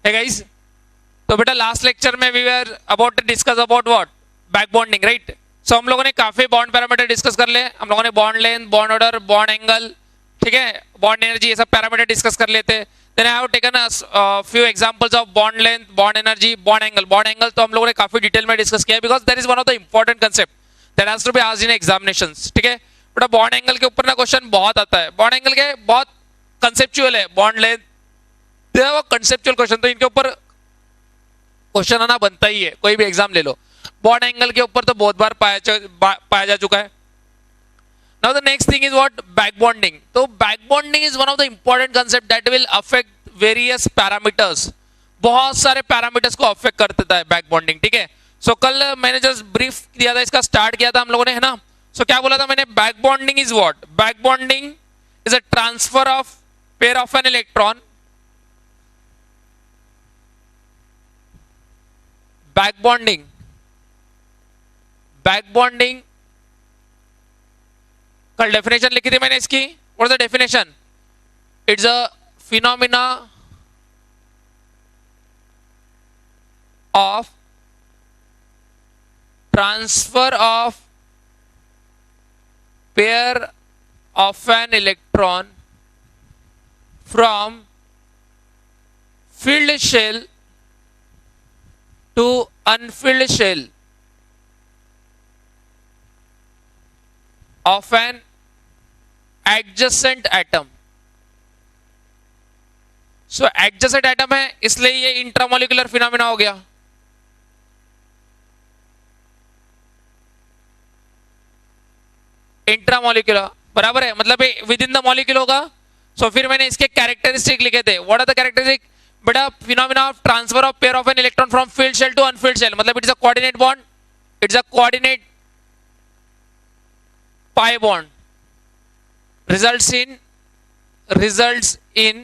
है गाइस। तो बेटा लास्ट लेक्चर में we were about to discuss about what, back bonding, right. So हम लोगों ने काफी बॉन्ड पैरामीटर डिस्कस कर ले। हम लोगों ने bond length, bond order, bond angle, ठीक है, बॉन्ड एनर्जी, ये सब पैरामीटर डिस्कस कर लेते। Then I have taken a few examples of bond length, bond energy, bond angle. Bond angle तो हम लोगों ने काफी डिटेल में डिस्कस किया है because that is one of the important concept that has to be asked in examinations, ठीक है। बेटा बॉन्ड एंगल के ऊपर ना क्वेश्चन बहुत आता है। बॉन्ड एंगल के बहुत कंसेप्चुअल है, बॉन्ड लेंथ वो कंसेप्चुअल क्वेश्चन, तो इनके ऊपर क्वेश्चन आना बनता ही है, कोई भी एग्जाम ले लो। बॉन्ड एंगल के ऊपर तो बहुत बार पाया जा चुका है। Now the next thing is what, back bonding. तो back bonding is one of the important concept that will affect various parameters. बहुत सारे पैरामीटर्स को अफेक्ट कर देता है बैक बॉन्डिंग, ठीक है। सो कल मैंने जस्ट ब्रीफ दिया था, इसका स्टार्ट किया था हम लोगों ने, है ना। सो क्या बोला था मैंने, back bonding is what, back bonding is a transfer of pair of an electron, back bonding, back bonding कल डेफिनेशन लिखी थी मैंने इसकी। What is the definition, it's a phenomena of transfer of pair of an electron from filled shell to unfilled shell of an adjacent atom. So adjacent atom है इसलिए ये intramolecular phenomena हो गया। इंट्रामोलिकुलर बराबर है, मतलब विद इन द मॉलिक्यूल होगा। सो फिर मैंने इसके कैरेक्टरिस्टिक लिखे थे। व्हाट आर द कैरेक्टरिस्टिक, बेटा phenomena of transfer of pair of an electron from filled shell to unfilled shell, मतलब it's a coordinate bond, it's a coordinate pi bond, results in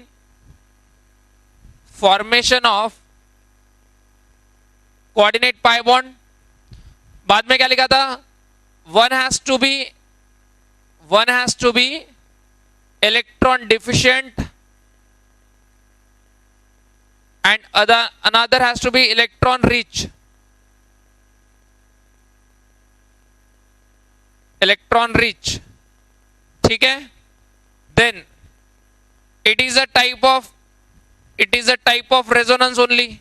formation of coordinate pi bond। बाद में क्या लिखा था, one has to be electron deficient and another has to be electron rich, electron rich, ठीक है। Then it is a type of resonance only,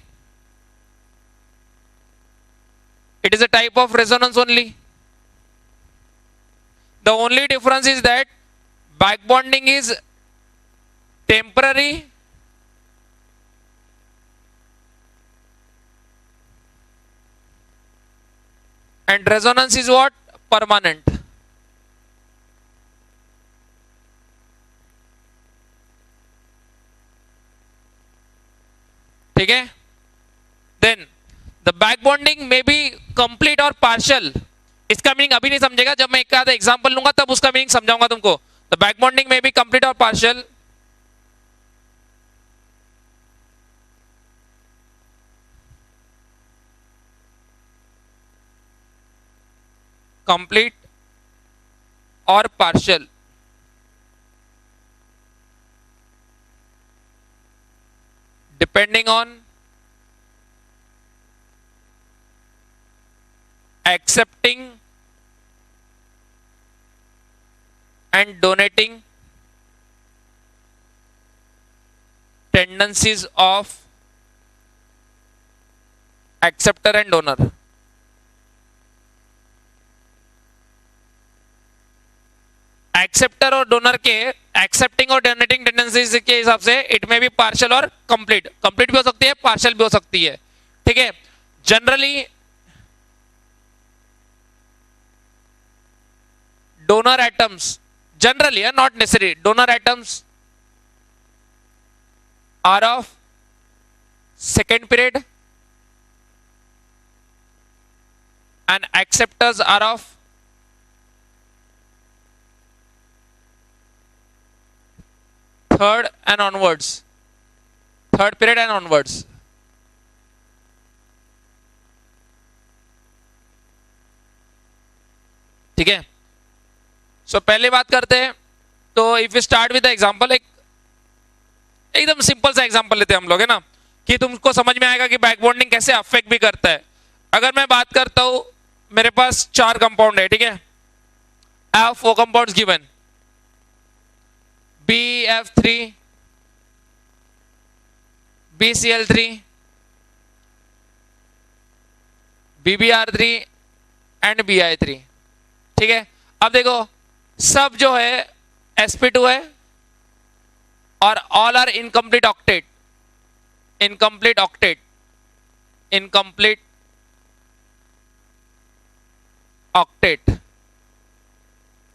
it is a type of resonance only. The only difference is that back bonding is temporary and resonance is what, permanent. ठीक है। Then the back bonding may be complete और partial. इसका meaning अभी नहीं समझेगा, जब मैं एक आधा एग्जांपल लूंगा तब उसका मीनिंग समझाऊंगा तुमको। The back bonding may be complete और पार्शियल, कंप्लीट और partial, depending on accepting and donating tendencies of acceptor and donor। Acceptor और डोनर के एक्सेप्टिंग और डोनेटिंग टेंडेंसीज के हिसाब से इट में भी पार्शियल और कंप्लीट, कंप्लीट भी हो सकती है, पार्शियल भी हो सकती है, ठीक है। Generally donor atoms, generally not necessary, donor atoms are of second period and acceptors are of third and onwards, third period and onwards. ठीक है। सो पहले बात करते हैं, तो if you start with the example, एकदम सिंपल सा एग्जांपल लेते हैं हम लोग, है ना। कि तुमको समझ में आएगा कि बैक बॉन्डिंग कैसे अफेक्ट भी करता है। अगर मैं बात करता हूं, मेरे पास 4 कंपाउंड है, ठीक है, I have 4 compounds given, BF3, BCl3, BBr3 and Bi3, ठीक है। अब देखो सब जो है sp2 है और all are incomplete octet, incomplete octet, incomplete octet.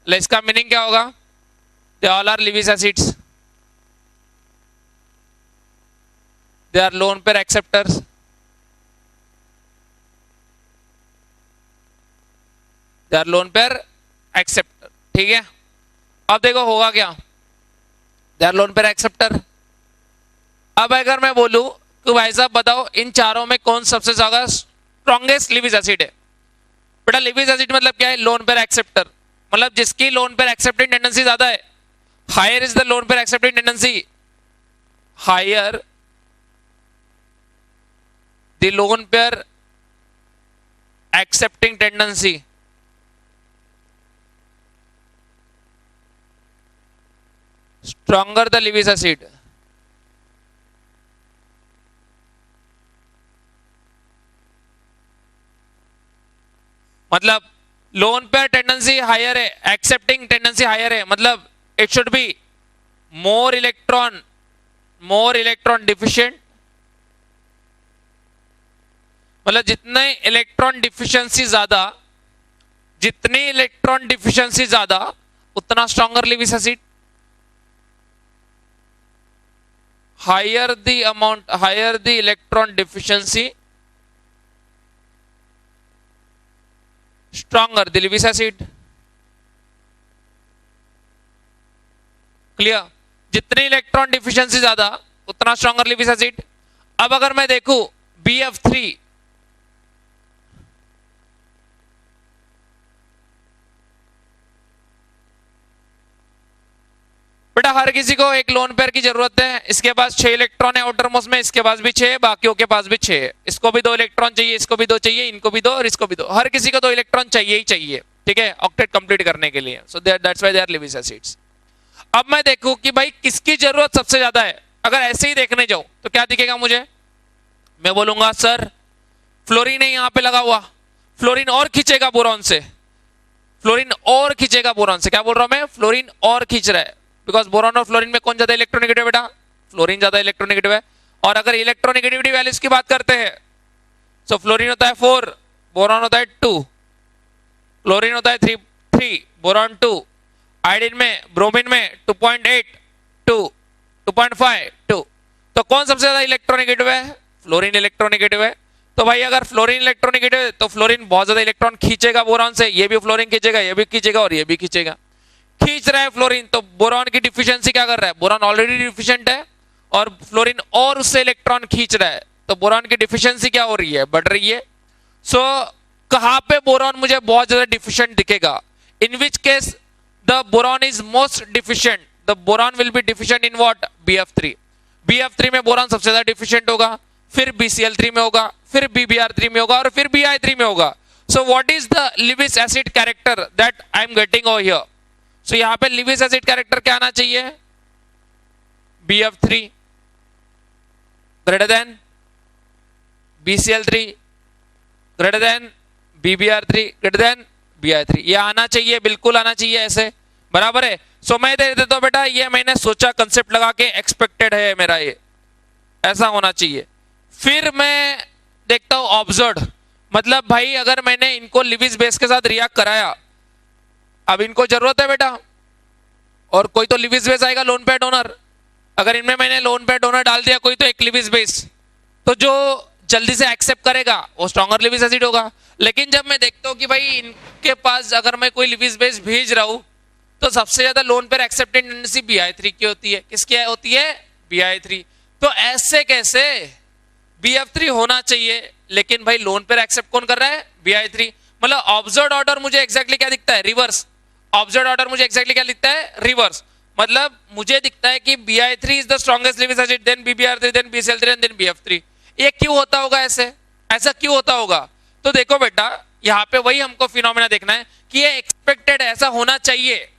इसका मीनिंग क्या होगा? They all are Lewis acids, they are lone pair acceptors, they are lone pair acceptor, ठीक है। अब देखो होगा क्या, they are lone pair acceptor. अब अगर मैं बोलूं कि भाई साहब बताओ इन चारों में कौन सबसे ज्यादा स्ट्रॉन्गेस्ट लिविस एसिड है? बेटा लिविस एसिड मतलब क्या है? लोन पेयर एक्सेप्टर, मतलब जिसकी लोन पेयर एक्सेप्टिंग टेंडेंसी ज्यादा है। Higher is the lone pair accepting tendency, higher the lone pair accepting tendency, stronger the Lewis acid। मतलब लोन पेयर टेंडेंसी हायर है, एक्सेप्टिंग टेंडेंसी हायर है, मतलब it should be more electron deficient. मतलब जितने electron deficiency ज्यादा, जितनी electron deficiency ज्यादा उतना stronger Lewis acid. higher the amount, higher the electron deficiency, stronger the Lewis acid। Clear? जितनी इलेक्ट्रॉन डिफिशिएंसी ज्यादा उतना स्ट्रॉन्गर लिविस एसिड। अब अगर मैं देखूं BF3, बेटा हर किसी को एक लोन पेयर की जरूरत है। इसके पास 6 इलेक्ट्रॉन है आउटर मोस्ट में, इसके पास भी 6 है, बाकियों के पास भी 6 है। इसको भी 2 इलेक्ट्रॉन चाहिए, इसको भी 2 चाहिए, इनको भी 2 और इसको भी 2। हर किसी को 2 इलेक्ट्रॉन चाहिए ही चाहिए, ठीक है, ऑक्टेट कंप्लीट करने के लिए। So that's why they are Lewis acids. अब मैं देखूं कि भाई किसकी जरूरत सबसे ज्यादा है। अगर ऐसे ही देखने जाऊं तो क्या दिखेगा मुझे? मैं बोलूंगा सर फ्लोरीन है यहां पे लगा हुआ, फ्लोरीन और खींचेगा बोरॉन से, फ्लोरीन और खींचेगा बोरॉन से। क्या बोल रहा हूं मैं? फ्लोरीन और खींच रहा है, बिकॉज बोरॉन और फ्लोरीन में कौन ज्यादा इलेक्ट्रोनेगेटिव बेटा? फ्लोरीन ज्यादा इलेक्ट्रोनेगेटिव है। और अगर इलेक्ट्रोनेगेटिविटी वैल्यूज की बात करते हैं, सो फ्लोरीन होता है 4, बोरॉन होता है 2, क्लोरीन होता है 3, बोरॉन 2, आयोडीन में, ब्रोमीन में 2.8, 2, 2.5, 2। तो कौन सबसे ज्यादा इलेक्ट्रोनेगेटिव है? फ्लोरीन इलेक्ट्रोनेगेटिव है। तो भाई अगर फ्लोरीन इलेक्ट्रोनेगेटिव है तो फ्लोरीन बहुत ज्यादा इलेक्ट्रॉन खींचेगा बोरॉन से, ये भी फ्लोरीन खींचेगा, ये भी खींचेगा और ये भी खींचेगा। खींच रहा है फ्लोरीन, तो बोरॉन की डिफिशिएंसी क्या कर रहा है? बोरॉन ऑलरेडी डिफिशिएंट है और फ्लोरीन और उससे इलेक्ट्रॉन खींच रहा है, तो बोरॉन की डिफिशिएंसी क्या हो रही है? बढ़ रही है। सो कहां पे बोरॉन मुझे बहुत ज्यादा डिफिशिएंट दिखेगा? In which case the boron is most deficient, the boron will be deficient in what? BF3। BF3 में बोरॉन सबसे ज्यादा डिफिशिएंट होगा, फिर BCl3 में होगा, फिर BBr3 में होगा और फिर Bi3 में होगा। So what is the Lewis acid character that I am getting over here? So यहां पे लिविस एसिड कैरेक्टर क्या आना चाहिए? BF3 greater than BCl3 greater than BBr3 greater than Bi3। ये आना चाहिए, बिल्कुल आना चाहिए, ऐसे बराबर है। सो मैं दे देता हूं बेटा, ये मैंने सोचा, कंसेप्ट लगा के, एक्सपेक्टेड है मेरा, ये ऐसा होना चाहिए। फिर मैं देखता हूं ऑब्जर्व, मतलब भाई अगर मैंने इनको लिविस बेस के साथ रिएक्ट कराया, अब इनको जरूरत है बेटा, और कोई तो लिविस बेस आएगा लोन पेयर डोनर। अगर इनमें मैंने लोन पेयर डोनर डाल दिया कोई तो एक लिविस बेस, तो जो जल्दी से एक्सेप्ट करेगा वो स्ट्रॉन्गर लिविस एसिड होगा। लेकिन जब मैं देखता हूं कि भाई इनके पास अगर मैं कोई लिविस बेस भेज रहा हूं तो सबसे ज्यादा lone pair acceptance tendency Bi3 की होती है। किसकी होती है? Bi3। तो ऐसे कैसे? BF3 होना चाहिए, लेकिन भाई लोन पेयर एक्सेप्ट कौन कर रहा है? Bi3। मतलब ऑब्जर्व ऑर्डर मुझे एग्जैक्टली क्या दिखता है? रिवर्स। ऑब्जर्व ऑर्डर मुझे एग्जैक्टली क्या दिखता है? रिवर्स। मतलब मुझे दिखता है कि Bi3 इज द स्ट्रॉन्गेस्ट लिविंग acid, then BbR3, then BCl3 and then BF3। ये क्यों होता होगा ऐसे? ऐसा क्यों होता होगा? तो देखो बेटा, यहाँ पे वही हमको फिनोमेना देखना है कि ये एक्सपेक्टेड, ऐसा होना चाहिए,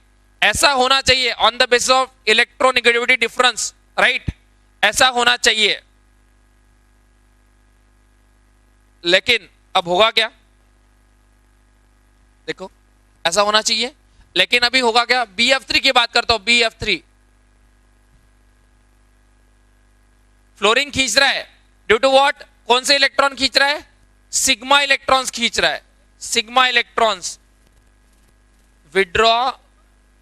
ऐसा होना चाहिए on the basis of electronegativity difference, right? ऐसा होना चाहिए। लेकिन अब होगा क्या? देखो, ऐसा होना चाहिए, लेकिन अभी होगा क्या? BF3 की बात करता हूं, BF3 फ्लोरीन खींच रहा है ड्यू टू व्हाट? कौन से इलेक्ट्रॉन खींच रहा है? सिग्मा इलेक्ट्रॉन्स खींच रहा है। Sigma electrons, withdraw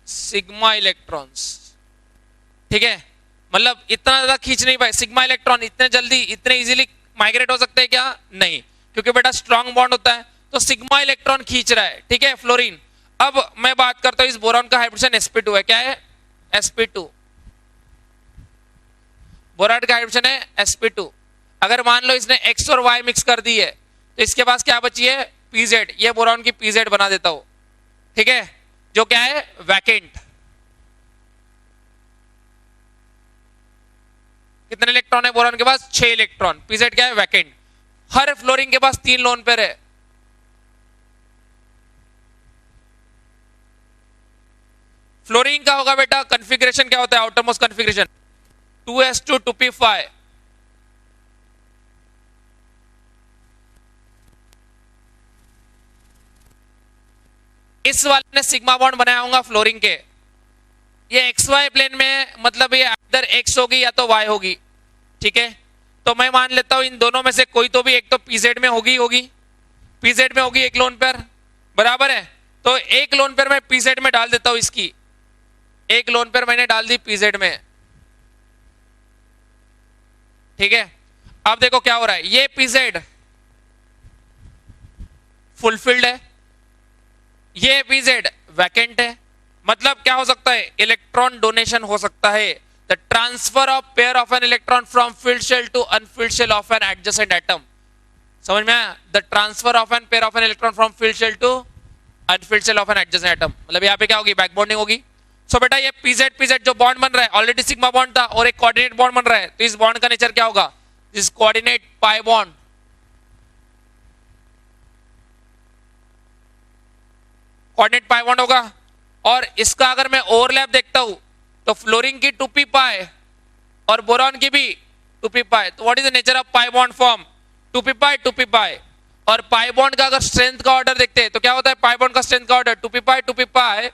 sigma electrons, ठीक है? मतलब इतना ज्यादा खींच नहीं पाए सिग्मा इलेक्ट्रॉन, इतने जल्दी, इतने इजीली माइग्रेट हो सकते हैं क्या? नहीं, क्योंकि बेटा स्ट्रॉन्ग बॉन्ड होता है, तो सिग्मा इलेक्ट्रॉन खींच रहा है, ठीक है, फ्लोरीन। अब मैं बात करता हूं इस बोरॉन का हाइड्रोजन sp2 है, क्या है? sp2, बोरान का हाइड्रोजन है sp2। अगर मान लो इसने x और y मिक्स कर दी है, तो इसके पास क्या बची है? pz। ये बोरॉन की pz बना देता हूं, ठीक है, जो क्या है? वैकेंट। कितने इलेक्ट्रॉन है बोरॉन के पास? 6 इलेक्ट्रॉन। pz क्या है? वैकेंट। हर फ्लोरीन के पास 3 लोन पेयर है। फ्लोरीन का होगा बेटा कॉन्फ़िगरेशन क्या होता है? Outermost configuration 2s2 2p5। इस वाले ने सिग्मा बॉन्ड बनाया होगा फ्लोरीन के। ये xy प्लेन में, मतलब ये इधर x होगी या तो y होगी, ठीक है? तो मैं मान लेता हूं इन दोनों में से कोई तो भी एक तो pz में होगी, pz में होगी एक लोन पेयर, बराबर है? तो एक लोन पेयर मैं pz में डाल देता हूं, इसकी एक लोन पेयर मैंने डाल दी pz में, ठीक है? अब देखो क्या हो रहा है, ये pz फुलफिल्ड है, ये pz वैकेंट है। मतलब क्या हो सकता है? इलेक्ट्रॉन डोनेशन हो सकता है, the transfer of pair of an electron from filled shell to unfilled shell of an adjacent atom. समझ में आया? The transfer of an pair of an electron from filled shell to unfilled shell of an adjacent atom. मतलब यहाँ पे क्या होगी? Back bonding होगी। सो बेटा ये pz जो बॉन्ड बन रहा है, ऑलरेडी सिग्मा बॉन्ड था और एक कोऑर्डिनेट बॉन्ड बन रहा है, तो इस बॉन्ड का नेचर क्या होगा? This coordinate pi bond, coordinate pi bond होगा। और इसका अगर मैं ओवरलैप देखता हूं तो फ्लोरीन की 2p पाई और बोरॉन की भी 2p पाई। तो what is the nature of pi bond form? 2p पाई। और पाई बॉन्ड का अगर स्ट्रेंथ का ऑर्डर देखते हैं तो क्या होता है? पाई बॉन्ड का स्ट्रेंथ का order 2p pi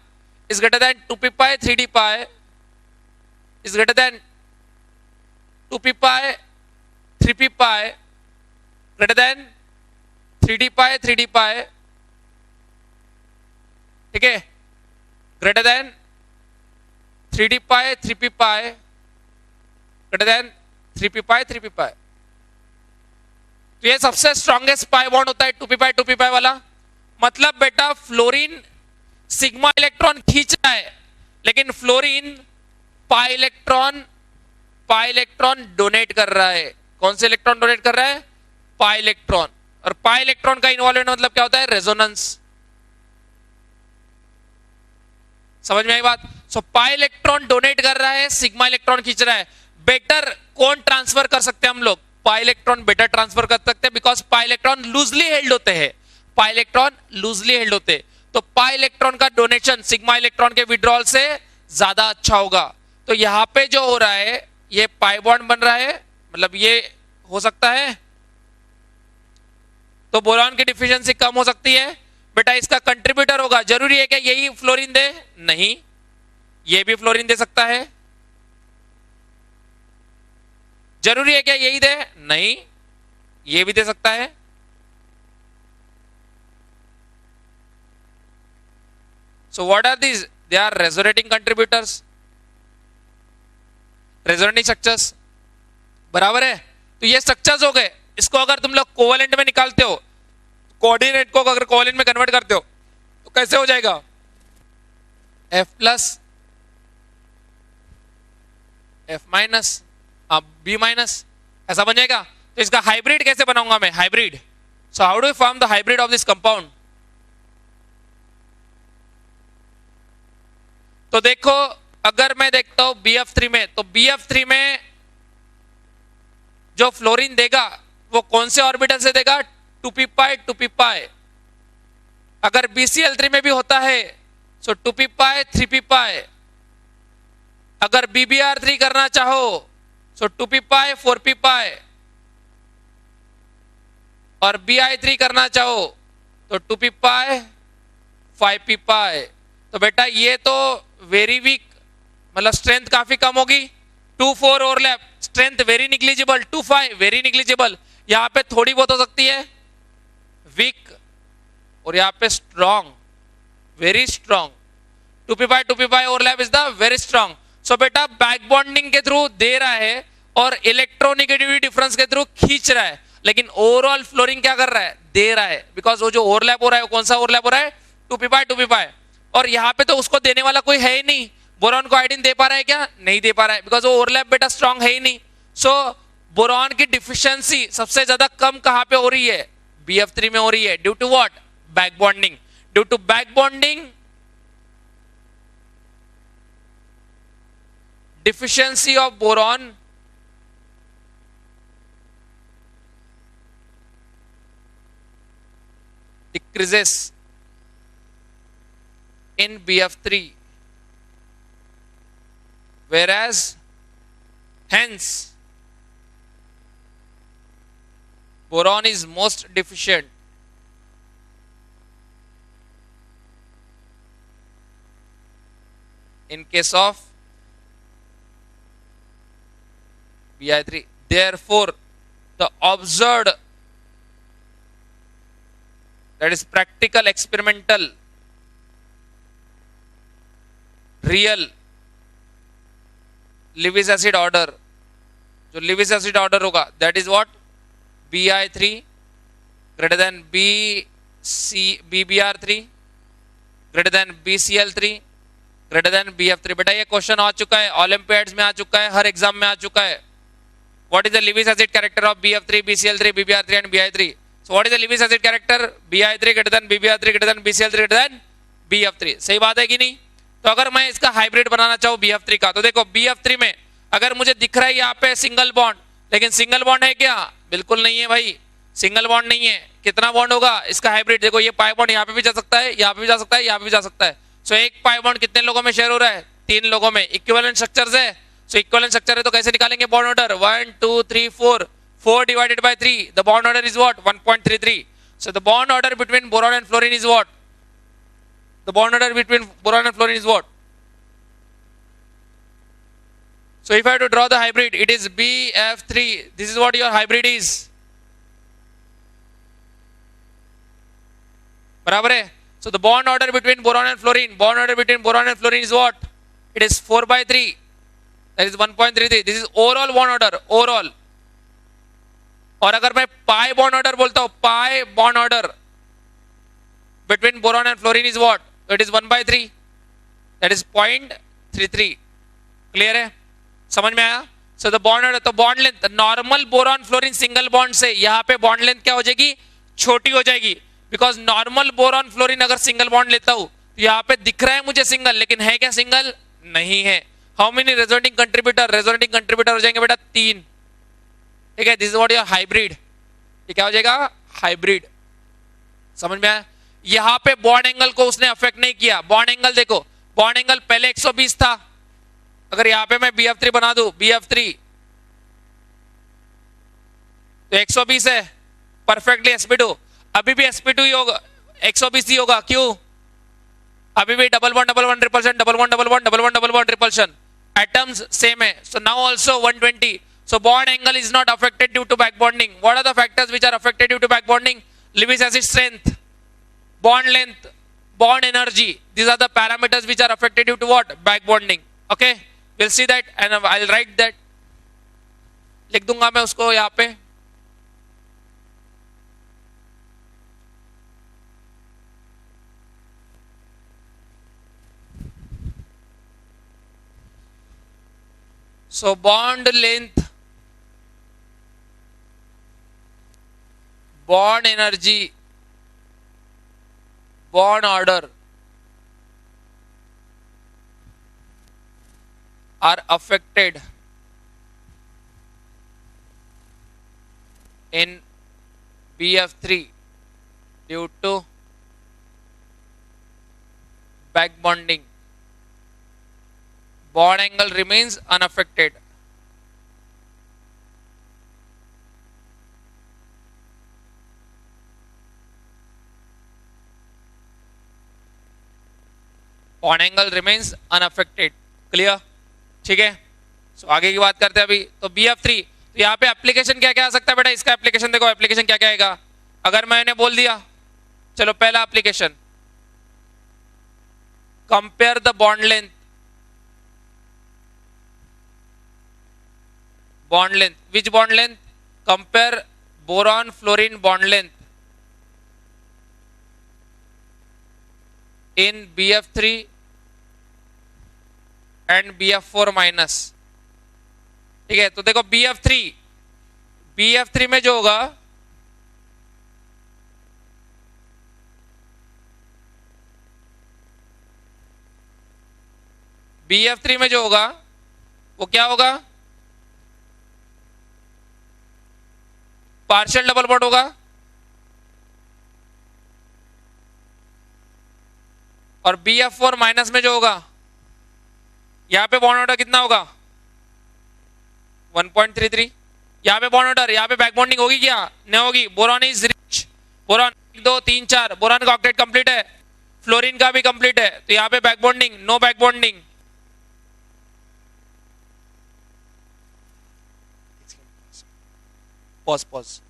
is greater than 2p pi 3d pi is greater than 2p pi 3p pi greater than 3d pi 3d pi, ठीक है, greater than 3d pi 3p pi greater than 3p pi 3p pi। तो ये सबसे strongest pi bond होता है 2p pi वाला। मतलब बेटा फ्लोरीन सिग्मा इलेक्ट्रॉन खींच रहा है, लेकिन फ्लोरीन पाई इलेक्ट्रॉन डोनेट कर रहा है। कौन से इलेक्ट्रॉन डोनेट कर रहा है? Pi electron. और पाई इलेक्ट्रॉन का इन्वॉल्वमेंट मतलब क्या होता है? रेजोनेंस। समझ में आई बात? सो पाई इलेक्ट्रॉन डोनेट कर रहा है, सिग्मा इलेक्ट्रॉन खींच रहा है। बेटर कौन ट्रांसफर कर सकते हैं हम लोग? पाई इलेक्ट्रॉन बेटर ट्रांसफर कर सकते हैं, because pi electron loosely held होते हैं। पाई इलेक्ट्रॉन लूजली हेल्ड होते हैं, तो पाई इलेक्ट्रॉन का डोनेशन सिग्मा इलेक्ट्रॉन के विड्रॉल से ज्यादा अच्छा होगा। तो यहां पे जो हो रहा है, ये पाई बॉन्ड बन रहा है, मतलब ये हो सकता है, तो बोरॉन की डिफिशियंसी कम हो सकती है। बेटा इसका कंट्रीब्यूटर होगा, जरूरी है क्या यही फ्लोरीन दे? नहीं, ये भी फ्लोरीन दे सकता है। जरूरी है क्या यही दे? नहीं, ये भी दे सकता है। So what are these? They are resonating contributors, resonating structures, बराबर है? तो ये स्ट्रक्चर्स हो गए। इसको अगर तुम लोग कोवेलेंट में निकालते हो, कोऑर्डिनेट को अगर कोवेलेंट में कन्वर्ट करते हो तो कैसे हो जाएगा? F plus F minus B minus, ऐसा बन जाएगा। तो इसका हाइब्रिड कैसे बनाऊंगा मैं? Hybrid. So how do you form the hybrid of this compound? तो देखो अगर मैं देखता हूं BF3 में, तो BF3 में जो फ्लोरीन देगा वो कौन से ऑर्बिटल से देगा? 2p पाई 2p पाई। अगर BCl3 में भी होता है सो 2p पाई 3p पाई। अगर BBr3 करना चाहो सो 2p पाई 4p पाई, और Bi3 करना चाहो तो 2p पाई 5p पाई। तो बेटा ये तो वेरी वीक, मतलब स्ट्रेंथ काफी कम होगी। 2-4 overlap, strength very negligible. 2-5 very negligible. यहां पे थोड़ी बहुत हो सकती है वीक, और यहां पे strong, very strong. 2p pi overlap is the very strong. So बेटा बैक बॉन्डिंग के थ्रू दे रहा है और इलेक्ट्रोनिगेटिविटी डिफरेंस के थ्रू खींच रहा है, लेकिन ओवरऑल फ्लोरिंग क्या कर रहा है? दे रहा है। बिकॉज वो जो ओवरलैप हो रहा है वो कौन सा ओवरलैप हो रहा है? 2p पाई। और यहां पे तो उसको देने वाला कोई है ही नहीं। बोरॉन को आयोडीन दे पा रहा है क्या? नहीं दे पा रहा है, बिकॉज वो ओवरलैप बेटा स्ट्रॉन्ग है ही नहीं। सो बोरॉन की डिफिशियंसी सबसे ज्यादा कम कहां पे हो रही है? BF3 में हो रही है। Due to what? Back bonding. Due to back bonding, deficiency of boron decreases in BF3, whereas hence boron is most deficient in case of Bi3. Therefore, the observed, that is practical, experimental, real Lewis acid order, जो Lewis acid order होगा, that is what? Bi3 greater than BBr3 greater than BCl3 greater than BF3। बेटा ये question आ चुका है, Olympiads में आ चुका है, हर exam में आ चुका है। What is the Lewis acid character of BF3, BCl3, BBr3 and Bi3? So what is the Lewis acid character? Bi3 greater than BBr3 greater than BCl3 greater than BF3। सही बात है कि नहीं? तो अगर मैं इसका हाइब्रिड बनाना चाहूँ BF3 का, तो देखो BF3 में अगर मुझे दिख रहा है यहाँ पे सिंगल बॉन्ड, लेकिन सिंगल बॉन्ड है क्या? बिल्कुल नहीं है भाई, सिंगल बॉन्ड नहीं है। कितना बॉन्ड होगा इसका हाइब्रिड? देखो ये पाई बॉन्ड यहाँ पे भी जा सकता है, यहाँ पे भी जा सकता है, यहाँ पे भी जा सकता है। सो एक पाई बॉन्ड कितने लोगों में शेयर हो रहा है? 3 लोगों में। इक्विवेलेंट स्ट्रक्चर्स है, सो इक्विवेलेंट स्ट्रक्चर है तो कैसे निकालेंगे bond order? 1 2 3 4, 4 divided by 3, the bond order is what? 1.33। so the bond order between boron and fluorine is what? The bond order between boron and fluorine is what? So if I have to draw the hybrid, it is BF3. This is what your hybrid is. बराबर है? So the bond order between boron and fluorine, bond order between boron and fluorine is what? It is 4/3, that is 1.33। this is overall bond order, overall। और अगर मैं pi bond order बोलता हूं, pi bond order between boron and fluorine is what? It is 1/3, that is 0.33। Clear है? समझ में आया? So the bond order, तो bond length, normal boron fluorine single bond से यहां पे बॉन्ड लेंथ क्या हो जाएगी? छोटी हो जाएगी। बिकॉज नॉर्मल बोरॉन फ्लोरीन अगर सिंगल बॉन्ड लेता हूं तो यहां पे दिख रहा है मुझे सिंगल, लेकिन है क्या सिंगल? नहीं है। How many resonating contributor? Resonating contributor हो जाएंगे बेटा 3। ठीक है? This is what your hybrid. ये क्या हो जाएगा? हाइब्रिड। समझ में आया? यहां पे बॉन्ड एंगल को उसने अफेक्ट नहीं किया। बॉन्ड एंगल देखो, बॉन्ड एंगल पहले 120 था, अगर यहां पे मैं BF3 बना दूं, BF3 तो 120 है, परफेक्टली sp2। अभी भी sp2 ही होगा, 120 ही होगा। क्यों? अभी भी double bond repulsion, double bond repulsion, atoms same है। So now also 120। So bond angle is not affected due to back bonding. What are the factors which are affected due to back bonding? Lewis acid strength, bond length, bond energy. These are the parameters which are affected due to what? Back bonding. Okay? We'll see that and I'll write that. लिख दूंगा मैं उसको यहाँ पे। So bond length, bond energy, bond order, are affected in BF3 due to back bonding. Bond angle remains unaffected. Bond angle remains unaffected. Clear? ठीक है. सो आगे की बात करते हैं अभी. तो BF3, तो यहाँ पे एप्लीकेशन क्या क्या आ सकता है बेटा? इसका एप्लीकेशन देखो, एप्लीकेशन क्या क्या आएगा. अगर मैंने बोल दिया, चलो पहला application, compare the bond length. Bond length, which bond length? Compare boron fluorine bond length in BF3 and BF4 minus. ठीक है, तो देखो BF3 में जो होगा, BF3 में जो होगा वो क्या होगा? पार्शियल डबल बॉन्ड होगा. और BF4 माइनस में जो होगा, यहां पे बॉन्ड ऑर्डर कितना होगा? 1.33. यहां पे बॉन्ड ऑर्डर, यहां पे बैक बॉन्डिंग होगी क्या? नहीं होगी. Boron is rich. Boron 1 2 3 4, boron का ऑक्टेट कंप्लीट है, फ्लोरीन का भी कंप्लीट है, तो यहां पे back bonding, no back bonding. Pause.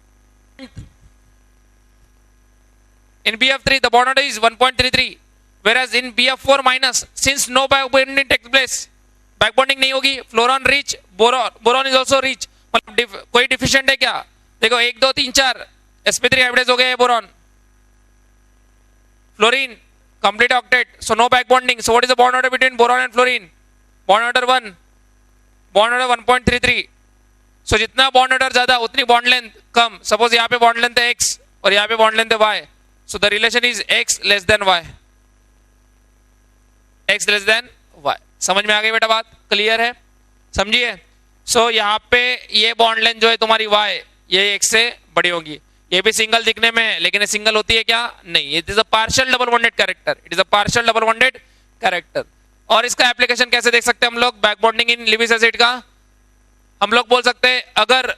In BF3 the bond order is 1.33, whereas in BF4 minus, since no back bonding takes place, back bonding नहीं होगी. Fluorine rich, boron is also rich. मतलब कोई deficient है क्या? देखो 1 2 3 4 sp3 hybridise हो गया है boron. Fluorine complete octet, so no back bonding. So what is the bond order between boron and fluorine? Bond order 1, bond order 1.33. So जितना bond order ज्यादा उतनी bond length कम. Suppose यहाँ पे bond length है x और यहाँ पे bond length है y. So the relation is x less than y. x less than y. समझ में आ गई बेटा बात? क्लियर है? समझिए. So यहाँ पे ये bond length जो है तुम्हारी y, ये x से बड़ी होगी. ये भी सिंगल दिखने में है, लेकिन ये सिंगल होती है क्या? नहीं. It is a partial double bonded character. It is a partial double bonded character. और इसका एप्लीकेशन कैसे देख सकते हैं हम लोग? Back bonding in Lewis acid का हम लोग बोल सकते हैं, अगर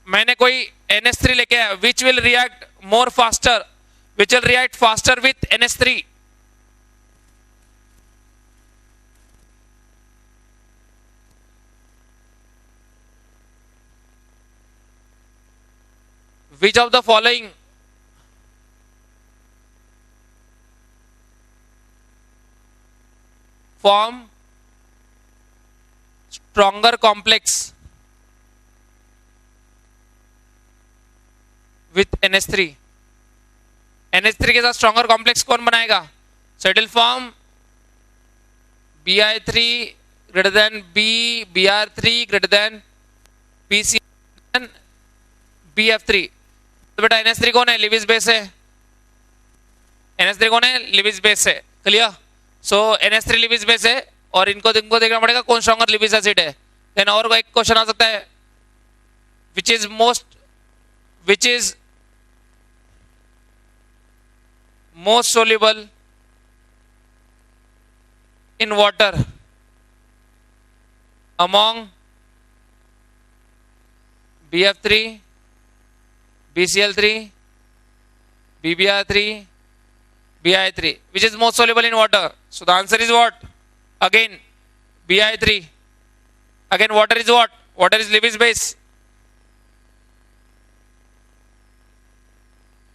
मैंने कोई NH3 लेके आया, which will react more faster, which will react faster with NH3. Which of the following form stronger complex with NH3? NH3 के साथ स्ट्रॉन्गर कॉम्प्लेक्स कौन बनाएगा? So it will form Bi3 greater than B, Br3 greater than Bc and BF3. तो बेटा NH3 कौन है? Lewis base है. NH3 कौन है? लिविस बेस है. क्लियर? सो NH3 लिविस बेस है और इनको देखना पड़ेगा कौन स्ट्रॉन्गर लिविस एसिड है. देन और एक क्वेश्चन आ सकता है, which is most soluble in water among BF3, BCl3, BBr3, Bi3. Which is most soluble in water? So the answer is what? Again Bi3. Again water is what? Water is Lewis base.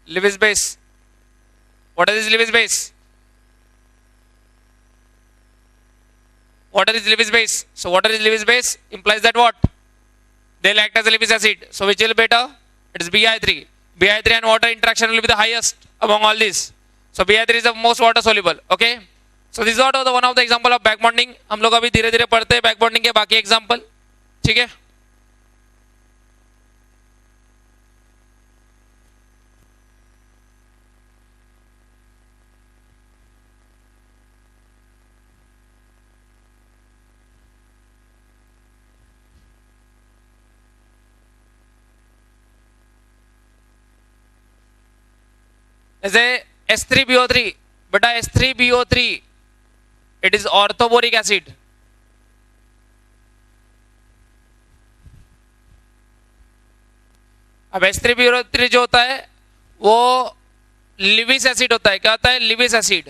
Lewis base. Water is Lewis base. Water is Lewis base. So water is Lewis base implies that what? They'll act as a Lewis acid. So which will be better? It is Bi3. Bi3 and water interaction will be the highest among all these. So Bi3 is the most water soluble. Okay. So this is what the one of the example of back bonding. हम लोग अभी धीरे धीरे पढ़ते हैं back bonding के बाकी example. ठीक है. जैसे H3BO3, बेटा H3BO3 it is orthoboric acid. अब H3BO3 जो होता है वो लिविस एसिड होता है। क्या होता है? Lewis acid,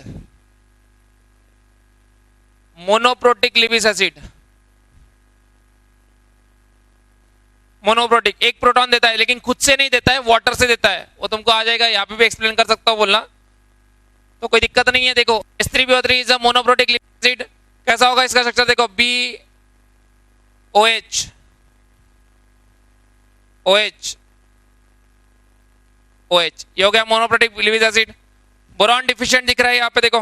monoprotic Lewis acid. Monoprotic, एक प्रोटॉन देता है लेकिन खुद से नहीं देता है, वाटर से देता है। वो तुमको आ जाएगा, यहाँ पे भी एक्सप्लेन कर सकता हूँ बोलना, तो कोई दिक्कत नहीं है। देखो H3BO3 is a monoprotic Lewis acid. कैसा होगा इसका स्ट्रक्चर? देखो BOH OH OH, ये हो गया monoprotic Lewis acid. Boron deficient दिख रहा है यहाँ पे, देखो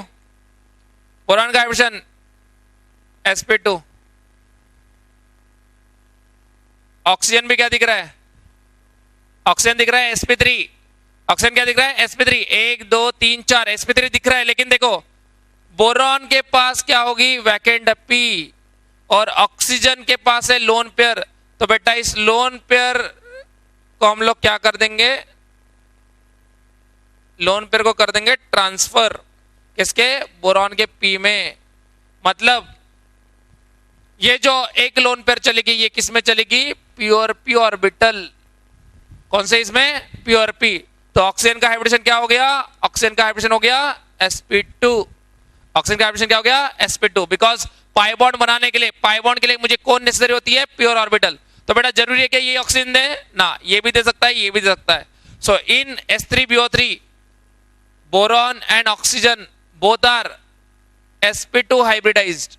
बोरॉन का हाइड्रोजन sp2। ऑक्सीजन भी क्या दिख रहा है? ऑक्सीजन दिख रहा है sp3। ऑक्सीजन क्या दिख रहा है? sp3। 1 2 3 4 sp3 दिख रहा है, लेकिन देखो बोरॉन के पास क्या होगी? वैकेंट p, और ऑक्सीजन के पास है लोन पेयर। तो बेटा इस लोन पेयर को हम लोग क्या कर देंगे? लोन पेयर को कर देंगे ट्रांसफर, किसके? बोरॉन के p में। मतलब ये जो एक लोन पेयर चलेगी, ये किस में चलेगी? Pure p orbital. कौन से? इसमें प्योर p। तो ऑक्सीजन का हाइब्रिडेशन क्या हो गया? ऑक्सीजन का हाइब्रिडेशन हो गया sp2। ऑक्सीजन का हाइब्रिडेशन क्या हो गया? sp2। बिकॉज पाई बॉन्ड बनाने के लिए, पाई बॉन्ड के लिए मुझे कौन नेसेसरी होती है? Pure orbital. तो बेटा जरूरी है कि ये ऑक्सीजन दे ना, ये भी दे सकता है, ये भी दे सकता है। सो इन H3BO3 boron and oxygen both are sp2 hybridized,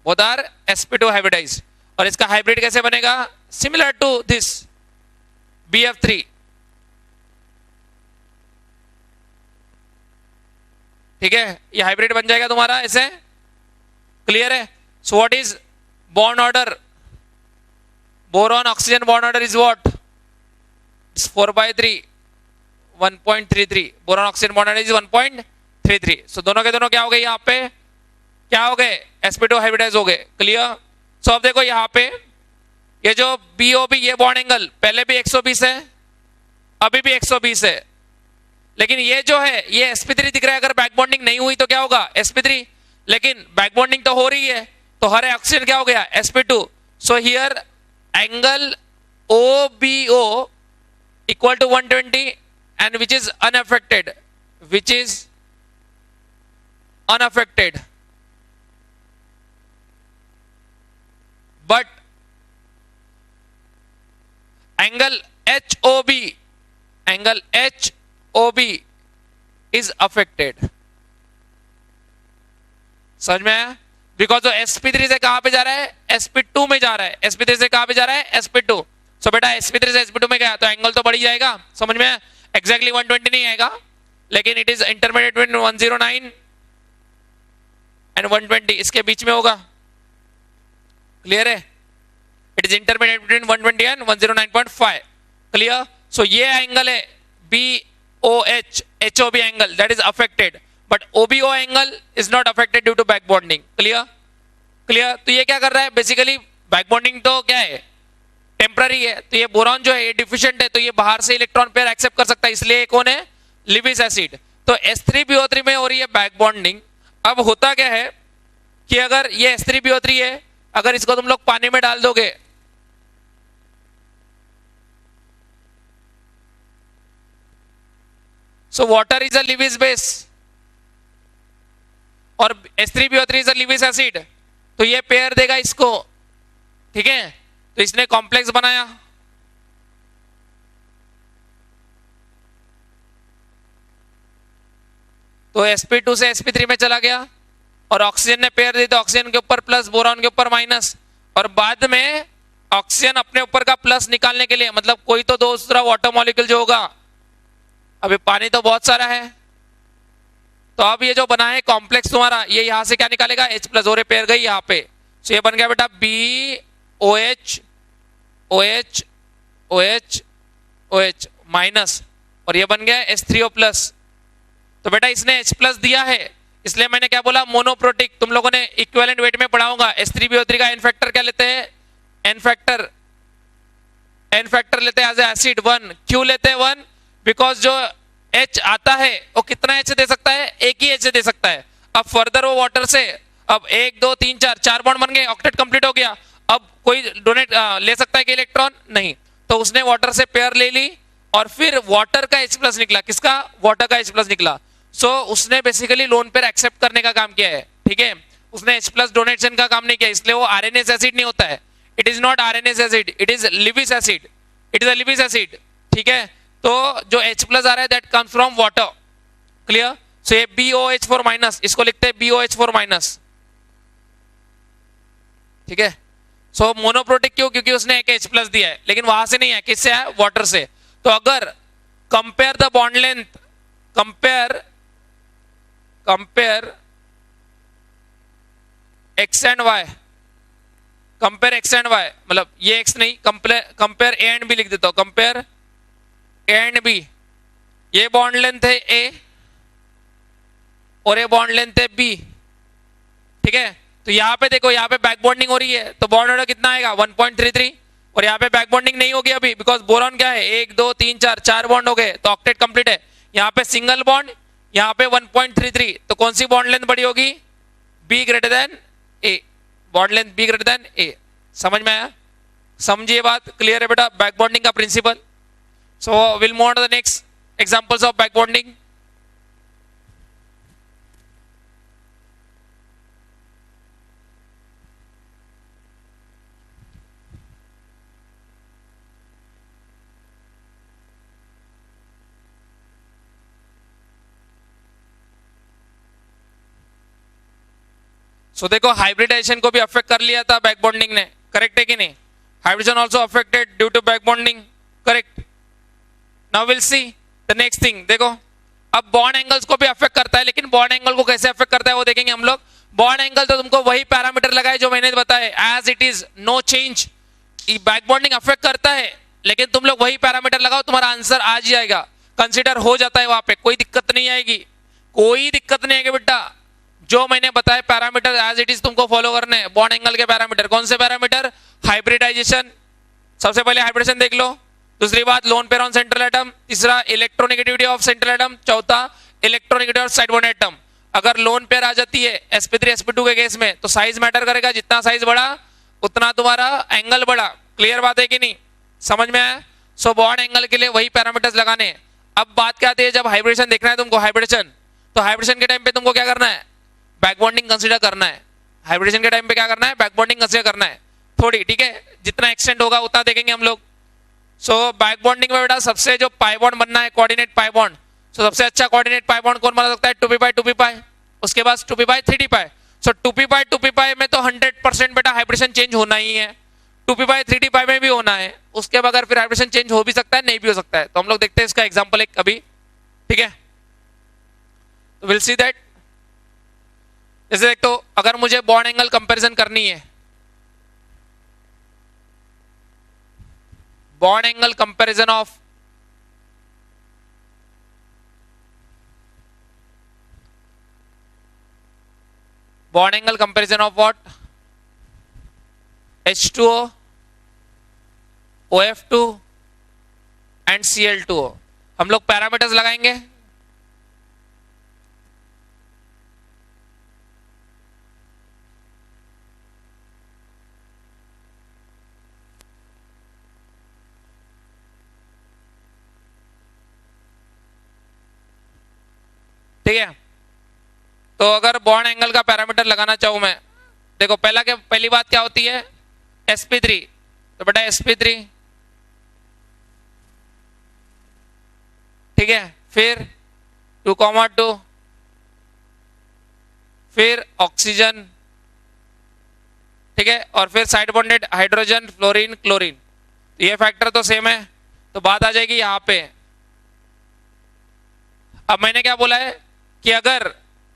both are sp2 hybridized। और इसका हाइब्रिड कैसे बनेगा? Similar to this BF3। ठीक है, ये हाइब्रिड बन जाएगा तुम्हारा ऐसे। क्लियर है? सो what is bond order? Boron oxygen bond order is what? 4/3 1.33। Boron oxygen bond order is 1.33। सो दोनों के दोनों क्या हो गए? यहाँ पे क्या हो गए? sp2 हाइब्रिडाइज हो गए। क्लियर? सो अब देखो यहाँ पे ये जो BOB, ये बॉन्ड एंगल पहले भी 120 है, अभी भी 120 है, लेकिन ये जो है ये sp3 दिख रहा है। अगर बैक बॉन्डिंग नहीं हुई तो क्या होगा? sp3। लेकिन बैक बॉन्डिंग तो हो रही है, तो हर ऑक्सीजन क्या हो गया? sp2। So here angle OBO equal to 120 and which is unaffected, which is unaffected, but angle HOB, angle HOB is affected। समझ में आया? बिकॉज जो sp3 से कहां पे जा रहा है? sp2 में जा रहा है। sp3 से कहां पे जा रहा है? sp2। सो बेटा sp3 से sp2 में गया तो एंगल तो बढ़ ही जाएगा। समझ में? एग्जैक्टली 120 नहीं आएगा, लेकिन it is intermediate between 109 and 120, इसके बीच में होगा। क्लियर है? It is intermediate between 120 and 109.5। Clear? So ये एंगल है BOH HOB angle, that is affected, but OBO angle is not affected due to back bonding. Clear? Clear? तो ये क्या कर रहा है? बेसिकली बैक बॉन्डिंग तो क्या है? टेम्पररी है। तो ये बोरॉन जो है ये डिफिशिएंट है, तो ये बाहर से इलेक्ट्रॉन पेयर एक्सेप्ट कर सकता है, इसलिए कौन है? Lewis acid. तो H3BO3 में हो रही है बैक बॉन्डिंग। अब होता क्या है कि अगर ये H3BO3 है, अगर इसको तुम लोग पानी में डाल दोगे so water is a Lewis base और H3BO3 is a Lewis acid, तो ये पेयर देगा इसको। ठीक है, तो इसने कॉम्प्लेक्स बनाया। तो sp2 से sp3 में चला गया और ऑक्सीजन ने पेयर दी, तो ऑक्सीजन के ऊपर प्लस, बोरॉन के ऊपर माइनस, और बाद में ऑक्सीजन अपने ऊपर का प्लस निकालने के लिए, मतलब कोई तो दूसरा वाटर मॉलिक्यूल जो होगा, अभी पानी तो बहुत सारा है, तो अब ये जो बना है कॉम्प्लेक्स तुम्हारा, ये यहां से क्या निकालेगा? H+ और पेयर गई यहाँ पे, तो ये बन गया बेटा BOH OH OH OH minus, और ये बन गया H3O+। तो बेटा इसने H+ दिया है, इसलिए मैंने क्या बोला? मोनोप्रोटिक। तुम लोगों ने इक्विवेलेंट वेट में पढ़ा होगा। H3BO3 का एन फैक्टर क्या लेते हैं? एन फैक्टर लेते हैं एज एसिड 1। क्यों लेते हैं 1? बिकॉज जो H आता है वो कितना H दे सकता है, एक ही H दे सकता है। अब फर्दर वो वाटर से अब 1 2 3 4 चार बॉन्ड बन गए, ऑक्टेट कंप्लीट हो गया। अब कोई डोनेट ले सकता है कि इलेक्ट्रॉन नहीं, तो उसने वाटर से पेयर ले ली और फिर वाटर का H प्लस निकला, किसका, वाटर का H प्लस निकला। सो उसने बेसिकली लोन पेयर एक्सेप्ट करने का काम किया है, ठीक है, उसने H प्लस डोनेशन का काम नहीं किया, इसलिए वो आरएनएस एसिड नहीं होता है। It is not Arrhenius acid, it is Lewis acid, it is a Lewis acid, ठीक है। तो जो H प्लस आ रहा है that comes from water, clear. So ये BOH4 माइनस, इसको लिखते हैं BOH4 माइनस, ठीक है। सो मोनोप्रोटिक क्यों, क्योंकि उसने एक H प्लस दिया है, लेकिन वहां से नहीं है, किससे है, वाटर से। तो अगर compare the bond length, compare x and y, compare x and y, मतलब ये एक्स नहीं, कंपेयर ए एंड बी लिख देता हूं, कंपेयर ए एंड बी। ये बॉन्ड लेंथ है ए और ये बॉन्ड लेंथ है बी, ठीक है। तो यहां पे देखो, यहां पे बैक बॉन्डिंग हो रही है, तो बॉन्ड ऑर्डर कितना आएगा, 1.33, और यहाँ पे बैक बॉन्डिंग नहीं होगी अभी, बिकॉज बोरॉन क्या है, 1 2 3 4 चार बॉन्ड हो गए, तो ऑक्टेट कंप्लीट है। यहाँ पे सिंगल बॉन्ड, यहाँ पे 1.33, तो कौन सी बॉन्ड लेंथ बड़ी होगी, B greater than A, bond length B greater than A. समझ में आया, समझिए बात, क्लियर है बेटा, बैक बॉन्डिंग का principle. So will move on to the next examples of back bonding. So देखो, हाइब्रिडाइजेशन को भी अफेक्ट कर लिया था बैक बॉन्डिंग ने, करेक्ट है कि नहीं, hybridisation also affected due to back bonding, correct. Now will see the next thing. देखो, अब बॉन्ड एंगल्स को भी अफेक्ट करता है, लेकिन बॉन्ड एंगल को कैसे अफेक्ट करता है वो देखेंगे हम लोग। बॉन्ड एंगल तो तुमको वही पैरामीटर लगाए जो मैंने बताए, as it is, no change. Back bonding affect करता है, लेकिन तुम लोग वही पैरामीटर लगाओ, तुम्हारा आंसर आ जाएगा, कंसिडर हो जाता है वहां पे, कोई दिक्कत नहीं आएगी, कोई दिक्कत नहीं आएगी बेटा। जो मैंने बताया पैरामीटर एज इट इज तुमको फॉलो करने हैं। बॉन्ड एंगल के पैरामीटर कौन से पैरामीटर, हाइब्रिडाइजेशन, सबसे पहले हाइब्रिडेशन देख लो, दूसरी बात lone pair on central atom, तीसरा इलेक्ट्रोनेगेटिविटी ऑफ सेंट्रल एटम, चौथा electronegativity of side bond atom. अगर लोन पेयर आ जाती है sp3 sp2 के केस में, तो साइज मैटर करेगा, जितना साइज बढ़ा उतना तुम्हारा एंगल बढ़ा, क्लियर बात है कि नहीं, समझ में आया। सो बॉन्ड एंगल के लिए वही पैरामीटर्स लगाने हैं। अब बात क्या आती है, जब हाइब्रिडेशन देखना है तुमको, हाइब्रिडेशन, तो हाइब्रिडेशन के टाइम पे तुमको क्या करना है, बैक बॉन्डिंग कंसीडर करना है। हाइब्रिडेशन के टाइम पे क्या करना है, बैक बॉन्डिंग कंसीडर करना है थोड़ी, ठीक है, जितना एक्सटेंड होगा उतना देखेंगे हम लोग। सो बैक बॉन्डिंग में बेटा सबसे जो पाई बॉन्ड बनना है, कोऑर्डिनेट पाई बॉन्ड, सो सबसे अच्छा कोऑर्डिनेट पाई बॉन्ड कौन बना सकता है, 2p पाई 2p पाई, उसके बाद 2p पाई 3d पाई। सो 2p पाई में तो 100% बेटा हाइब्रिडेशन चेंज होना ही है, 2p पाई 3d पाई में भी होना है, उसके बगैर फिर हाइब्रिडेशन चेंज हो भी सकता है, नहीं भी हो सकता है। तो हम लोग देखते हैं इसका एग्जाम्पल एक अभी, ठीक है, तो विल सी दैट। जैसे देख, तो अगर मुझे बॉन्ड एंगल कंपैरिजन करनी है, bond angle comparison of bond angle comparison of what, H2O, OF2 and Cl2O, हम लोग पैरामीटर्स लगाएंगे। ठीक है, तो अगर बॉन्ड एंगल का पैरामीटर लगाना चाहूं मैं, देखो पहली बात क्या होती है, sp3, तो बेटा sp3, ठीक है, फिर 2,2, फिर ऑक्सीजन, ठीक है, और फिर side bonded hydrogen, fluorine, chlorine, तो ये फैक्टर तो सेम है। तो बात आ जाएगी यहां पे, अब मैंने क्या बोला है कि अगर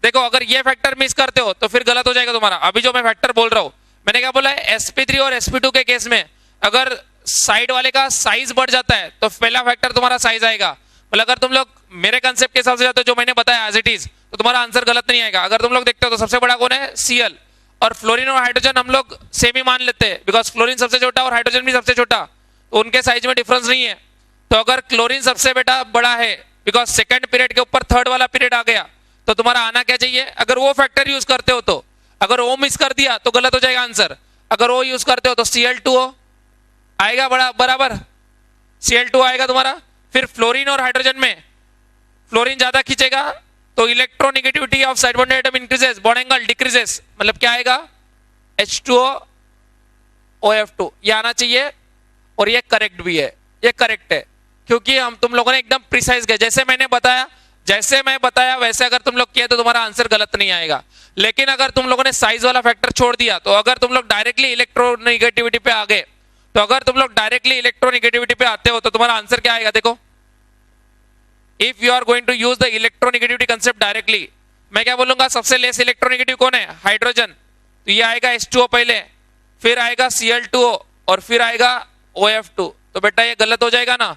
देखो, अगर ये फैक्टर मिस करते हो तो फिर गलत हो जाएगा तुम्हारा। अभी जो मैं फैक्टर बोल रहा हूं, मैंने क्या बोला है, sp3 और sp2 के केस में अगर साइड वाले का साइज बढ़ जाता है तो पहला फैक्टर तुम्हारा साइज आएगा। मतलब अगर तुम लोग मेरे कंसेप्ट के हिसाब से जाते हो, जो मैंने बताया एज इट इज, तो तुम्हारा आंसर गलत नहीं आएगा। अगर तुम लोग देखते हो तो सबसे बड़ा कौन है, Cl, और फ्लोरीन और हाइड्रोजन हम लोग सेम ही मान लेते हैं, बिकॉज फ्लोरीन सबसे छोटा और हाइड्रोजन भी सबसे छोटा, तो उनके साइज में डिफरेंस नहीं है। तो अगर क्लोरीन सबसे बेटा बड़ा है, बिकॉज सेकंड पीरियड के ऊपर थर्ड वाला पीरियड आ गया, तो तुम्हारा आना क्या चाहिए? अगर वो फैक्टर यूज करते हो तो, अगर ओ मिस कर दिया तो गलत हो जाएगा आंसर। अगर ओ यूज करते हो तो Cl2O आएगा बड़ा बराबर, Cl2 आएगा तुम्हारा। फिर फ्लोरीन और हाइड्रोजन में फ्लोरीन ज्यादा खींचेगा तो electronegativity of side bonded atom increases, bond angle decreases, मतलब क्या आएगा? H2O OF2 ये आना चाहिए। और ये करेक्ट भी है, ये करेक्ट है, क्योंकि हम तुम लोगों ने एकदम प्रिसाइज किया, जैसे मैं बताया वैसे अगर तुम लोग किए तो तुम्हारा आंसर गलत नहीं आएगा। लेकिन अगर तुम लोगों ने साइज वाला फैक्टर छोड़ दिया, तो अगर तुम लोग डायरेक्टली इलेक्ट्रोनेगेटिविटी पे आ गए, तो अगर तुम लोग डायरेक्टली इलेक्ट्रोनेगेटिविटी पे आते हो तो तुम्हारा आंसर क्या आएगा? देखो, if you are going to use the electronegativity concept directly, मैं क्या बोलूंगा? सबसे लेस इलेक्ट्रोनेगेटिव कौन है? हाइड्रोजन। तो ये आएगा H2O पहले, फिर आएगा Cl2O और फिर आएगा OF2। तो बेटा ये गलत हो जाएगा ना?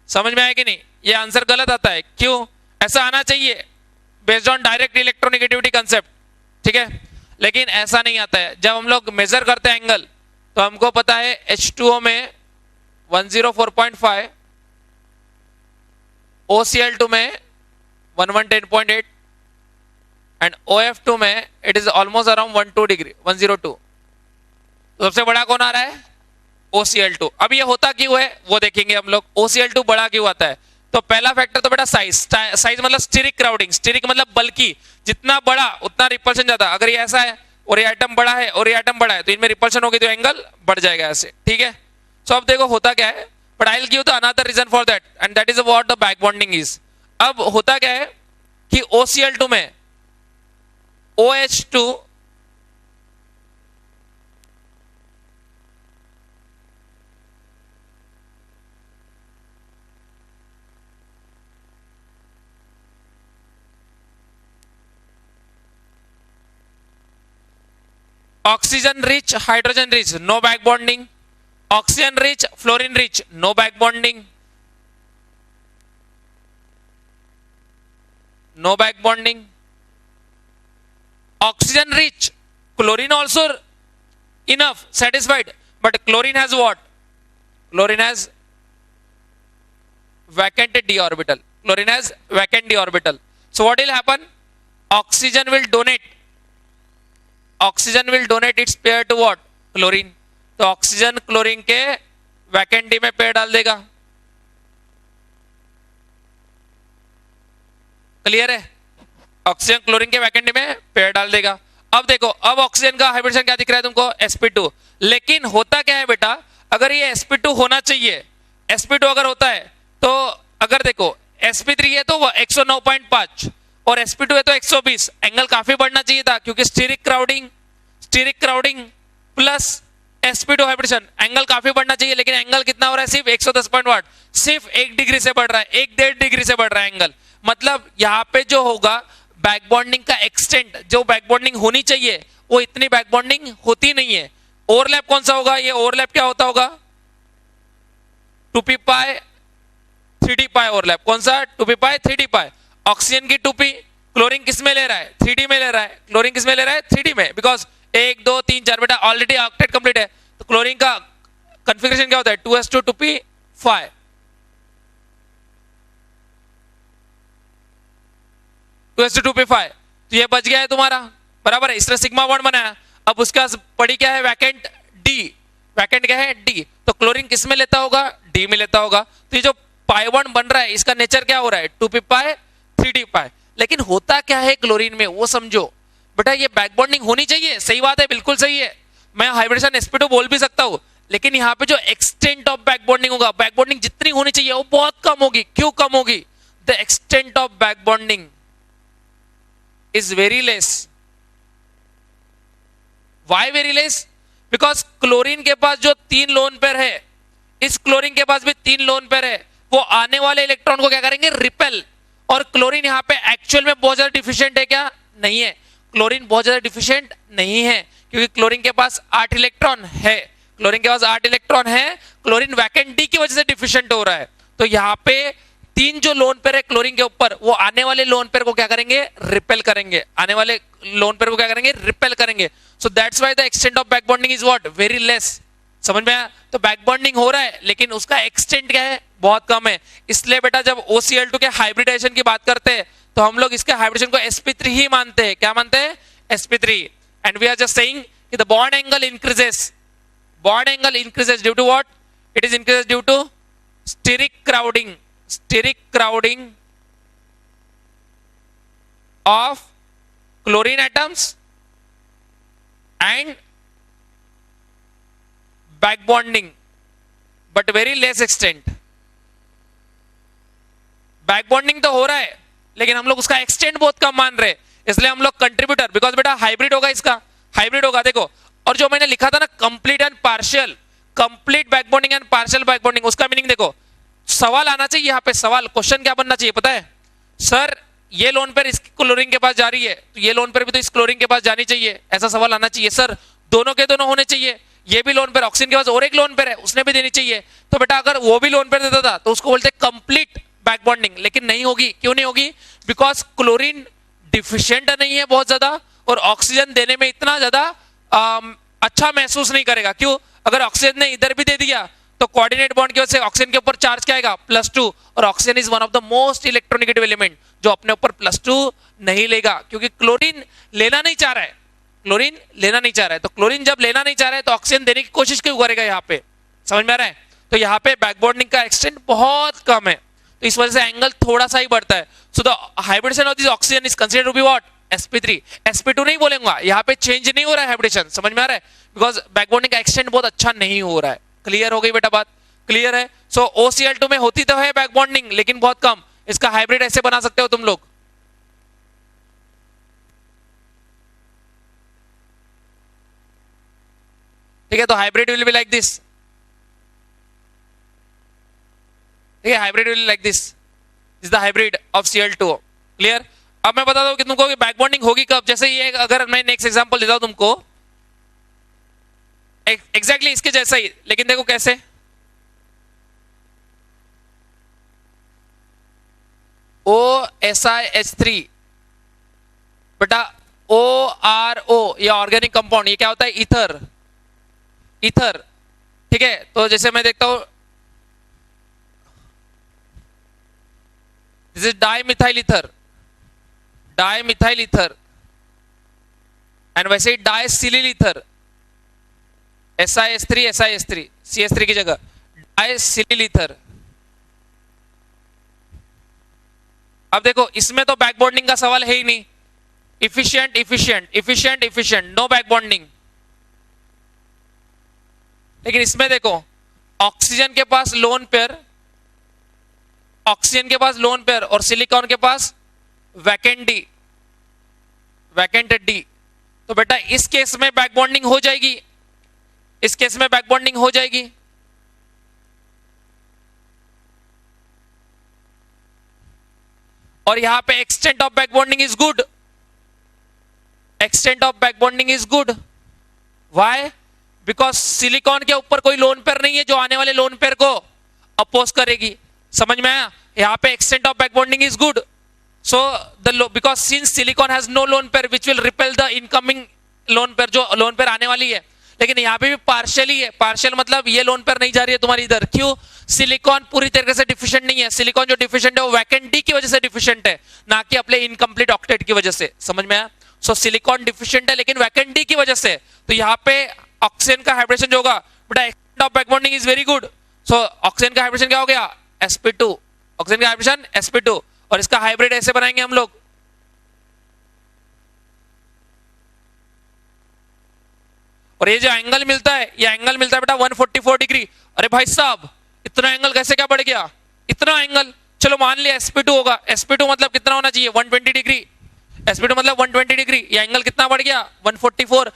समझ में आया कि नहीं? ये आंसर गलत आता है। क्यों? ऐसा आना चाहिए based on direct electronegativity concept, ठीक है, लेकिन ऐसा नहीं आता है। जब हम लोग मेजर करते हैं एंगल, तो हमको पता है H2O में 104.5, OCl2 में 1110.8 एंड OF2 में it is almost around 12 degree 102। तो सबसे बड़ा कौन आ रहा है? OCl2। अब ये होता क्यों है वो देखेंगे हम लोग। OCl2 बड़ा क्यों आता है? तो पहला फैक्टर तो बेटा साइज मतलब स्टीरिक क्राउडिंग, स्टीरिक मतलब बल्कि, जितना बड़ा उतना रिपल्शन ज्यादा। अगर ये ऐसा है और ये एटम बड़ा है और ये एटम बड़ा है, तो इनमें रिपल्शन होगी तो एंगल बढ़ जाएगा ऐसे, ठीक है। सो अब देखो होता क्या है, but I will give the another reason for that and that is what the back bonding is. अब होता क्या है कि OCl2 में OH2 oxygen rich, hydrogen rich, no back bonding. Oxygen rich, fluorine rich, no back bonding, no back bonding. Oxygen rich, chlorine also enough, satisfied, but chlorine has what? Chlorine has vacant d orbital. Chlorine has vacant d orbital. So what will happen? Oxygen will donate its pair to what? Chlorine. तो oxygen chlorine के vacant D में pair डाल देगा। Clear है? Oxygen chlorine के vacant D में pair डाल देगा। अब देखो, अब ऑक्सीजन का हाइब्रिडेशन क्या दिख रहा है तुमको? sp2। लेकिन होता क्या है बेटा, अगर ये sp2 होना चाहिए, sp2 अगर होता है तो अगर देखो sp3 है तो 109.5 और sp2 है तो 120, एंगल काफी बढ़ना चाहिए था, क्योंकि steric crowding plus sp2 hybridisation, angle काफी बढ़ना चाहिए। लेकिन एंगल कितना हो रहा है? सिर्फ 110.8, सिर्फ 1 डिग्री से बढ़ रहा है, 1.5 डिग्री से बढ़ रहा है एंगल। मतलब यहाँ पे जो होगा बैक बॉन्डिंग का एक्सटेंट, जो बैक बॉन्डिंग होनी चाहिए वो इतनी बैक बॉन्डिंग होती नहीं है। ओवरलैप कौन सा होगा? ये ओवरलैप क्या होता होगा? 2p पाई 3d पाई ओवरलैप। कौन सा? 2p पाई 3d पाई। ऑक्सीजन की 2p, क्लोरीन किस में ले रहा है? 3d में ले रहा है। क्लोरीन किस में ले रहा है? 3d में, बिकॉज 1 2 3 4 बेटा ऑलरेडी ऑक्टेट कंप्लीट है। तो क्लोरीन का कॉन्फ़िगरेशन क्या होता है? 2s2 2p5। तो ये बच गया है तुम्हारा, बराबर है, इसलिए सिग्मा बॉन्ड बनाया। अब उसका पड़ी क्या है? Vacant D. वैकेंट क्या है? डी। तो क्लोरीन किस में लेता होगा? डी में लेता होगा। तो ये जो पाई बॉन्ड बन रहा है इसका नेचर क्या हो रहा है? 2p पाई 3d पाई। लेकिन होता क्या है क्लोरीन में वो समझो बेटा। ये बैक बॉन्डिंग होनी चाहिए, सही बात है, बिल्कुल सही है। मैं हाइब्रिडेशन sp2 बोल भी सकता हूं, लेकिन यहाँ पे जो एक्सटेंट ऑफ बैक बॉन्डिंग होगा, बैक बॉन्डिंग जितनी होनी चाहिए वो बहुत कम होगी। क्यों कम होगी? The extent of back bonding is very less. Why very less? Because chlorine के पास जो 3 लोन पेयर है, इस क्लोरीन के पास भी 3 लोन पेयर है, वो आने वाले इलेक्ट्रॉन को क्या करेंगे? रिपेल। और क्लोरीन यहाँ पे एक्चुअल में बहुत ज्यादा डिफिशिएंट है क्या? नहीं है। क्लोरीन बहुत ज्यादा डिफिशिएंट नहीं है, क्योंकि क्लोरीन के पास 8 इलेक्ट्रॉन है। क्लोरीन के पास 8 इलेक्ट्रॉन है। क्लोरीन वैकेंट डी की वजह से डिफिशिएंट हो रहा है। तो यहाँ पे 3 जो लोन पेयर है क्लोरीन के ऊपर, वो आने वाले लोन पेयर को क्या करेंगे? रिपेल करेंगे। आने वाले लोन पेयर को क्या करेंगे? रिपेल करेंगे। सो that's why the extent of back bonding is what? Very less. समझ में आया? तो बैक बॉन्डिंग हो रहा है लेकिन उसका एक्सटेंट क्या है, बहुत कम है। इसलिए बेटा जब OCl2 के हाइब्रिडेशन की बात करते हैं तो हम लोग इसके हाइब्रिडेशन को sp3 ही मानते हैं। क्या मानते हैं? sp3। And we are just saying कि the bond angle increases, bond angle increases due to what? It is increases due to steric crowding of chlorine atoms and back bonding, but very less extent. Back bonding तो हो रहा है लेकिन हम लोग उसका extent बहुत कम मान रहे, इसलिए हम लोग कंट्रीब्यूटर, बिकॉज बेटा हाइब्रिड होगा, इसका हाइब्रिड होगा। देखो, और जो मैंने लिखा था ना complete and partial, complete back bonding and partial back bonding, उसका मीनिंग देखो, सवाल आना चाहिए यहाँ पे। सवाल क्वेश्चन क्या बनना चाहिए पता है? सर ये लोन पेयर इस क्लोरीन के पास जा रही है तो ये लोन पेयर भी तो इस क्लोरीन के पास जानी चाहिए, ऐसा सवाल आना चाहिए। सर दोनों के दोनों होने चाहिए, ये भी लोन पेयर ऑक्सीजन के पास और एक लोन पेयर है उसने भी देनी चाहिए। तो बेटा अगर वो भी लोन पेयर देता था तो उसको बोलते कंप्लीट बैक बॉन्डिंग, लेकिन नहीं होगी। क्यों नहीं होगी? बिकॉज क्लोरीन डिफिशिएंट नहीं है बहुत ज्यादा और ऑक्सीजन देने में इतना ज्यादा अच्छा महसूस नहीं करेगा। क्यों? अगर ऑक्सीजन ने इधर भी दे दिया तो कोऑर्डिनेट बॉन्ड की वजह से ऑक्सीजन के ऊपर चार्ज क्या आएगा? +2, और oxygen is one of the most electronegative element जो अपने ऊपर +2 नहीं लेगा, क्योंकि क्लोरीन लेना नहीं चाह रहा है। क्लोरीन लेना नहीं चाह रहा है, तो क्लोरीन जब लेना नहीं चाह रहा है तो ऑक्सीजन देने की कोशिश क्यों करेगा? यहाँ पे समझ में आ रहा है? तो यहाँ पे बैक बॉन्डिंग का एक्सटेंट बहुत कम है, तो इस वजह से एंगल थोड़ा सा ही बढ़ता है। So the hybridisation of this oxygen is considered to be what? sp3। sp2 नहीं बोलेंगे, यहाँ पे चेंज नहीं हो रहा है हाइब्रिडेशन, समझ में आ रहा है? बिकॉज बैक बॉन्डिंग का एक्सटेंट बहुत अच्छा नहीं हो रहा है। क्लियर हो गई बेटा बात? क्लियर है? सो OCl2 में होती तो है बैक बॉन्डिंग लेकिन बहुत कम। इसका हाइब्रिड ऐसे बना सकते हो तुम लोग, ठीक है? तो hybrid will be like this, ठीक है? Hybrid will like this is the hybrid of Cl2। Clear? अब मैं बता दूं कि तुमको बैक बॉन्डिंग होगी कब। जैसे ये अगर मैं नेक्स्ट एग्जांपल देता हूं तुमको एग्जैक्टली इसके जैसा ही, लेकिन देखो कैसे। OSiH3 बेटा ORO, ये ऑर्गेनिक कंपाउंड, ये क्या होता है? ईथर, ईथर, ठीक है? तो जैसे मैं देखता हूं this is dimethyl ether, dimethyl ether, and वैसे ही डाइसिलिल ईथर, SiH3 SiH3 CH3 की जगह डाइसिलिल ईथर। अब देखो इसमें तो बैक बॉन्डिंग का सवाल है ही नहीं, efficient efficient efficient efficient, no back bonding. लेकिन इसमें देखो ऑक्सीजन के पास लोन पेयर, ऑक्सीजन के पास लोन पेयर और सिलिकॉन के पास वैकेंट डी, वैकेंट डी। तो बेटा इस केस में बैक बॉन्डिंग हो जाएगी, इस केस में बैक बॉन्डिंग हो जाएगी। और यहां पे extent of back bonding is good, extent of back bonding is good. Why? Because silicon के ऊपर कोई लोन पेयर नहीं है जो आने वाले लोन पेयर को अपोज करेगी। समझ में आया? यहां पे extent of back bonding is good. So the because since silicon has no lone pair which will repel the incoming lone pair, जो लोन पेयर आने वाली है। लेकिन यहाँ पे भी पार्शियली है, पार्शियल मतलब ये लोन पेयर नहीं जा रही है तुम्हारी इधर। क्यों? सिलिकॉन पूरी तरीके से डिफिशिएंट नहीं है, सिलिकॉन जो डिफिशिएंट है वो वैकेंट डी की वजह से डिफिशिएंट है, ना कि अपने इनकम्प्लीट ऑक्टेट की वजह से। समझ में आया? सो सिलिकॉन डिफिशिएंट है लेकिन वैकेंट डी की वजह से, तो यहाँ पे ऑक्सीजन का हाइब्रिडेशन जो होगा बेटा extent of back bonding is very good. So oxygen का हाइब्रिडेशन क्या हो गया? sp2, ऑक्सीजन का हाइब्रिडेशन sp2, और इसका हाइब्रिड ऐसे बनाएंगे हम लोग। और ये जो एंगल मिलता है, ये एंगल मिलता है बेटा 144 डिग्री। अरे भाई साहब इतना एंगल कैसे क्या बढ़ गया? इतना एंगल, चलो मान लिया sp2 होगा, sp2 मतलब कितना होना चाहिए? 120 डिग्री, sp2 मतलब 120 डिग्री। ये एंगल कितना बढ़ गया? 144,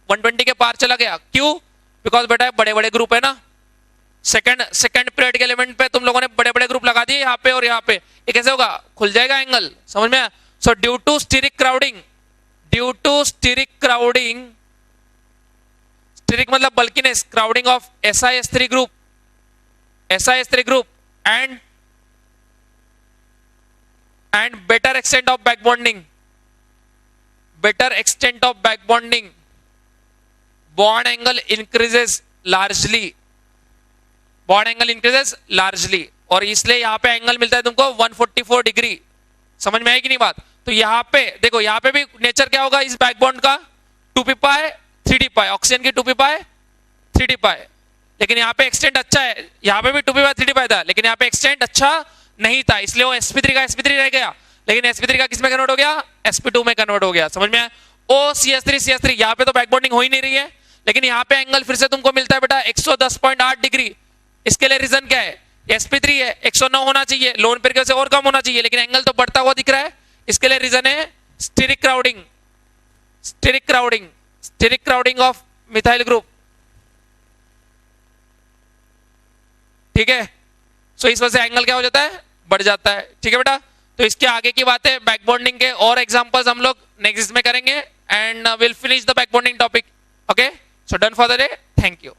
120 के पार चला गया। क्यों? बिकॉज बेटा बड़े बड़े ग्रुप है ना, सेकंड पीरियड के एलिमेंट पे तुम लोगों ने बड़े बड़े ग्रुप लगा दिए यहाँ पे और यहाँ पे, ये कैसे होगा? खुल जाएगा एंगल। समझ में? So due to steric crowding, due to steric crowding, steric मतलब bulkiness, crowding of SiH3 group, SiH3 group and better extent of back bonding, better extent of back bonding, bond angle increases largely, bond angle increases largely, और इसलिए यहाँ पे angle मिलता है तुमको 144 degree. समझ में आई कि नहीं बात? तो यहाँ पे देखो, यहाँ पे भी नेचर क्या होगा इस बैक बॉन्ड का, 2p पाई 3d पाई, ऑक्सीजन की 2p पाई 3d पाई, लेकिन यहाँ पे एक्सटेंट अच्छा है, यहाँ पे भी 2p पाई 3d पाई था, लेकिन यहाँ पे एक्सटेंट अच्छा नहीं था, इसलिए वो sp3 का sp3 रह गया, लेकिन sp3 का किस में कन्वर्ट हो गया, sp2 में कन्वर्ट हो गया। समझ में आया? ओ cs3 यहाँ पे तो बैक बॉन्डिंग हो ही नहीं रही है, लेकिन यहाँ पे एंगल फिर से तुमको मिलता है बेटा 110.8 डिग्री। इसके लिए रीजन क्या है, sp3 है, 109 होना चाहिए, लोन पेयर की वजह से और कम होना चाहिए, लेकिन एंगल तो बढ़ता हुआ दिख रहा है। इसके लिए रीजन है steric crowding, steric crowding, steric crowding of methyl group. ठीक है, सो इस वजह से एंगल क्या हो जाता है, बढ़ जाता है। ठीक है बेटा, तो इसके आगे की बातें बैक बॉन्डिंग के और एग्जांपल्स हम लोग नेक्स्ट में करेंगे, and will finish the back bonding topic. Okay, so done for the day, thank you.